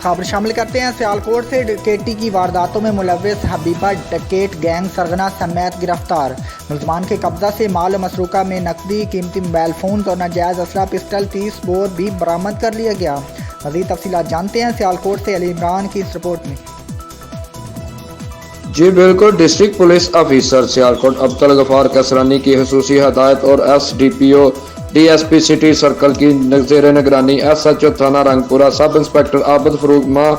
खबर शामिल करते हैं। सियालकोट से डकैती की वारदातों में मुलव्वस हबीबा डकैत गैंग सरगना समेत गिरफ्तार। मुलजमान के कब्जा से माल मसरूका में नकदी, कीमती मोबाइल फ़ोन और नाजायज़ असला पिस्टल 30 बोर भी बरामद कर लिया गया। मज़ीद तफसीलात जानते हैं सियालकोट से अली इमरान की इस रिपोर्ट में। जी बिल्कुल, district police officer Sialkot Abdul Ghaffar Kasrani की हुसूसी हदायत और SDPO DSP सिटी सर्कल की ज़ेर निगरानी SHO थाना रंगपुरा सब इंस्पेक्टर आबिद फरूक मां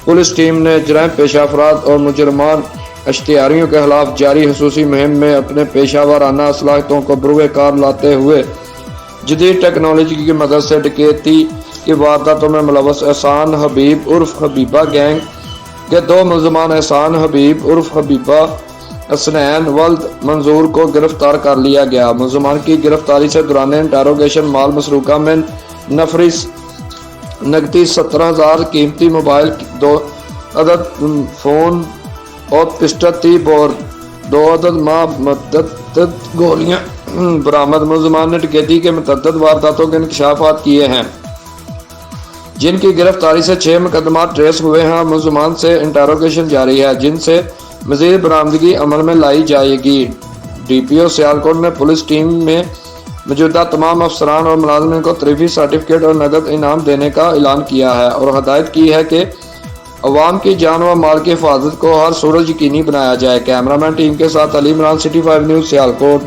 पुलिस टीम ने जराइम पेशा अफराद और मुजरमान अश्तियारियों के खिलाफ जारी हुसूसी मुहिम में अपने पेशा वाराना सलाहियतों को बरूए कार लाते हुए जदीद टेक्नोलॉजी की मदद से डकैती की वारदातों में मुलव्वस एहसान हबीब उर्फ हबीबा गैंग के दो मुलजमान एहसान हबीब उर्फ हबीबा हसनैन वल्द मंजूर को गिरफ्तार कर लिया गया। मुलजमान की गिरफ्तारी से दौरान इंटरोगेशन माल मसरूका में नफरी नकदी 17,000, कीमती मोबाइल 2 अदद, फ़ोन और पिस्टल 30 बोर 2 अदद मतअद्दिद गोलियां बरामद। मुलजमान ने डकैती के मतअद्दिद वारदातों के इंकशाफात किए हैं, जिनकी गिरफ्तारी से 6 मुकदमा ट्रेस हुए हैं। मुलजमान से इंटरोगेशन जारी है, जिनसे मज़ीद बरामदगी अमल में लाई जाएगी। DPO सियालकोट ने पुलिस टीम में मौजूदा तमाम अफसरान और मुलाजिमीन को तरीफी सर्टिफिकेट और नगद इनाम देने का ऐलान किया है और हदायत की है कि अवाम की जान व माल की हिफाजत को हर सूरत यकीनी बनाया जाए। कैमरामैन टीम के साथ अली इमरान, सिटी 5 न्यूज़ सियालकोट।